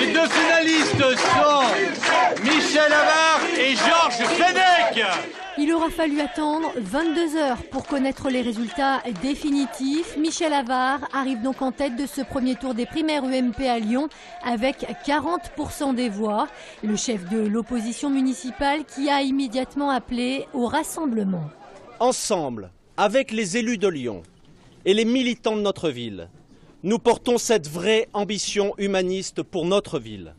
Les deux finalistes sont Michel Avare et Georges Fenech. Il aura fallu attendre 22 heures pour connaître les résultats définitifs. Michel Avare arrive donc en tête de ce premier tour des primaires UMP à Lyon avec 40% des voix. Le chef de l'opposition municipale qui a immédiatement appelé au rassemblement. Ensemble, avec les élus de Lyon et les militants de notre ville, nous portons cette vraie ambition humaniste pour notre ville.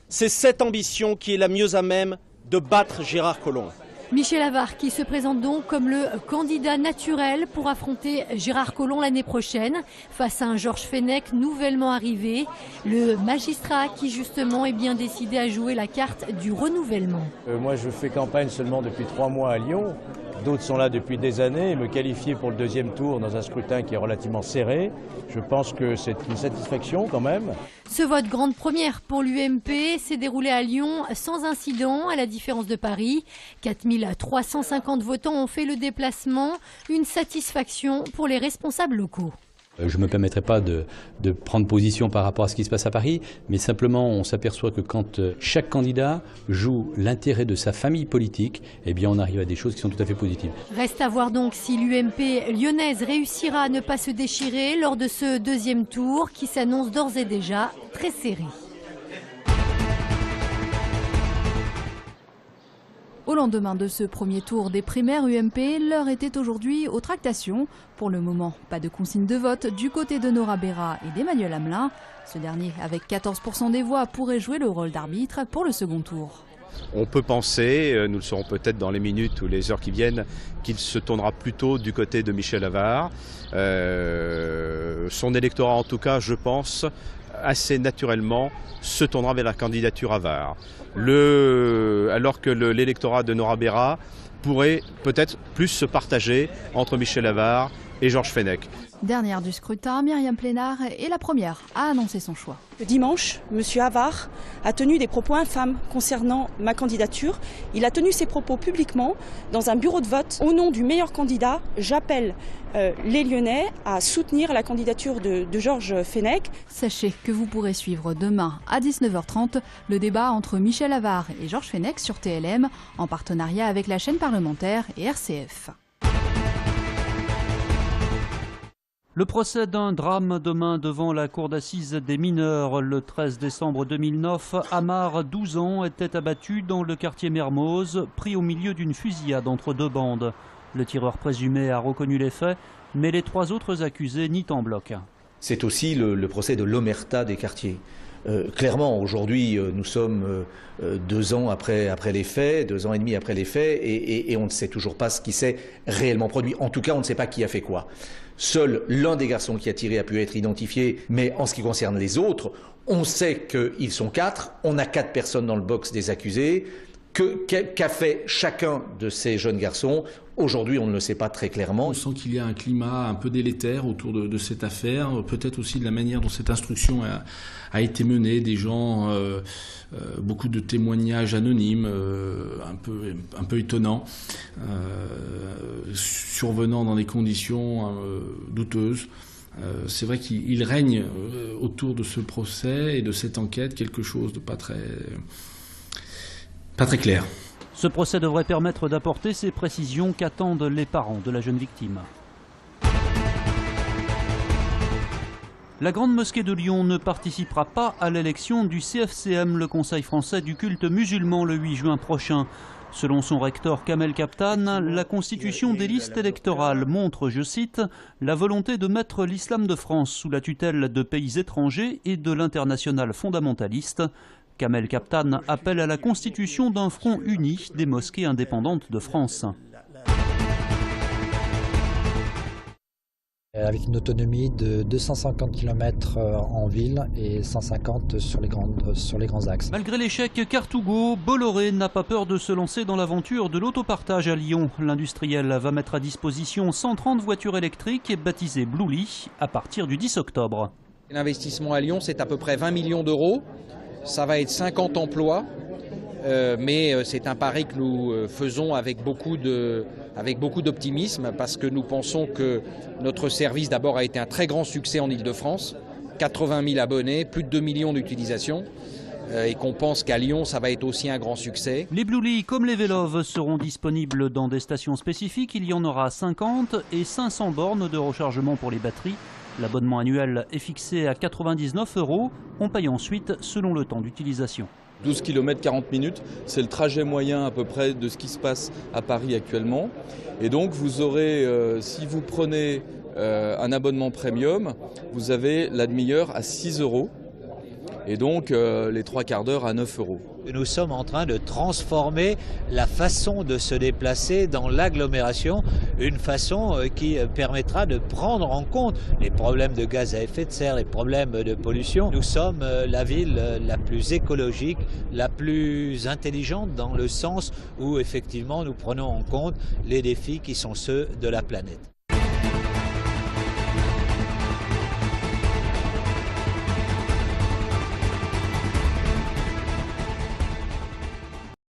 C'est cette ambition qui est la mieux à même de battre Gérard Collomb. Michel Avare qui se présente donc comme le candidat naturel pour affronter Gérard Collomb l'année prochaine face à un Georges Fenech nouvellement arrivé, le magistrat qui justement est bien décidé à jouer la carte du renouvellement. Moi je fais campagne seulement depuis 3 mois à Lyon, d'autres sont là depuis des années et me qualifier pour le deuxième tour dans un scrutin qui est relativement serré, je pense que c'est une satisfaction quand même. Ce vote grande première pour l'UMP s'est déroulé à Lyon sans incident, à la différence de Paris. 4350 votants ont fait le déplacement, une satisfaction pour les responsables locaux. Je ne me permettrai pas de prendre position par rapport à ce qui se passe à Paris, mais simplement on s'aperçoit que quand chaque candidat joue l'intérêt de sa famille politique, eh bien on arrive à des choses qui sont tout à fait positives. Reste à voir donc si l'UMP lyonnaise réussira à ne pas se déchirer lors de ce deuxième tour qui s'annonce d'ores et déjà très serré. Au lendemain de ce premier tour des primaires UMP, l'heure était aujourd'hui aux tractations. Pour le moment, pas de consigne de vote du côté de Nora Berra et d'Emmanuel Hamelin. Ce dernier, avec 14% des voix, pourrait jouer le rôle d'arbitre pour le second tour. On peut penser, nous le saurons peut-être dans les minutes ou les heures qui viennent, qu'il se tournera plutôt du côté de Michel Avare. Son électorat, en tout cas, je pense, assez naturellement, se tournera vers la candidature Avare. Alors que l'électorat de Nora Berra pourrait peut-être plus se partager entre Michel Avare et Georges Fenech. Dernière du scrutin, Myriam Plénard est la première à annoncer son choix. Le dimanche, M. Avare a tenu des propos infâmes concernant ma candidature. Il a tenu ses propos publiquement dans un bureau de vote. Au nom du meilleur candidat, j'appelle les Lyonnais à soutenir la candidature de Georges Fenech. Sachez que vous pourrez suivre demain à 19h30 le débat entre Michel Avare et Georges Fenech sur TLM en partenariat avec la chaîne parlementaire et RCF. Le procès d'un drame demain devant la cour d'assises des mineurs. Le 13 décembre 2009, Amar, 12 ans, était abattu dans le quartier Mermoz, pris au milieu d'une fusillade entre deux bandes. Le tireur présumé a reconnu les faits, mais les 3 autres accusés nient en bloc. C'est aussi le procès de l'omerta des quartiers. Clairement, aujourd'hui, nous sommes 2 ans après les faits, 2 ans et demi après les faits, et on ne sait toujours pas ce qui s'est réellement produit. En tout cas, on ne sait pas qui a fait quoi. Seul l'un des garçons qui a tiré a pu être identifié, mais en ce qui concerne les autres, on sait qu'ils sont 4, on a 4 personnes dans le box des accusés. Qu'a fait chacun de ces jeunes garçons? Aujourd'hui, on ne le sait pas très clairement. On sent qu'il y a un climat un peu délétère autour de cette affaire, peut-être aussi de la manière dont cette instruction a été menée, des gens, beaucoup de témoignages anonymes, un peu étonnants, survenant dans des conditions douteuses. C'est vrai qu'il règne autour de ce procès et de cette enquête quelque chose de pas très clair. Ce procès devrait permettre d'apporter ces précisions qu'attendent les parents de la jeune victime. La Grande Mosquée de Lyon ne participera pas à l'élection du CFCM, le Conseil français du culte musulman, le 8 juin prochain. Selon son recteur Kamel Kaptan, la constitution des listes électorales montre, je cite, la volonté de mettre l'islam de France sous la tutelle de pays étrangers et de l'international fondamentaliste. Kamel Kaptan appelle à la constitution d'un front uni des mosquées indépendantes de France. Avec une autonomie de 250 km en ville et 150 sur les grands axes. Malgré l'échec Cartougo, Bolloré n'a pas peur de se lancer dans l'aventure de l'autopartage à Lyon. L'industriel va mettre à disposition 130 voitures électriques baptisées Bluely à partir du 10 octobre. L'investissement à Lyon, c'est à peu près 20 millions d'euros. Ça va être 50 emplois, mais c'est un pari que nous faisons avec beaucoup d'optimisme parce que nous pensons que notre service d'abord a été un très grand succès en Île-de-France 80 000 abonnés, plus de 2 millions d'utilisations. Et qu'on pense qu'à Lyon, ça va être aussi un grand succès. Les Bluely, comme les Vélov, seront disponibles dans des stations spécifiques. Il y en aura 50 et 500 bornes de rechargement pour les batteries. L'abonnement annuel est fixé à 99 €. On paye ensuite selon le temps d'utilisation. 12 km 40 minutes, c'est le trajet moyen à peu près de ce qui se passe à Paris actuellement. Et donc vous aurez, si vous prenez un abonnement premium, vous avez la demi-heure à 6 €. Et donc les 3/4 d'heure à 9 €. Nous sommes en train de transformer la façon de se déplacer dans l'agglomération, une façon qui permettra de prendre en compte les problèmes de gaz à effet de serre, les problèmes de pollution. Nous sommes la ville la plus écologique, la plus intelligente dans le sens où effectivement nous prenons en compte les défis qui sont ceux de la planète.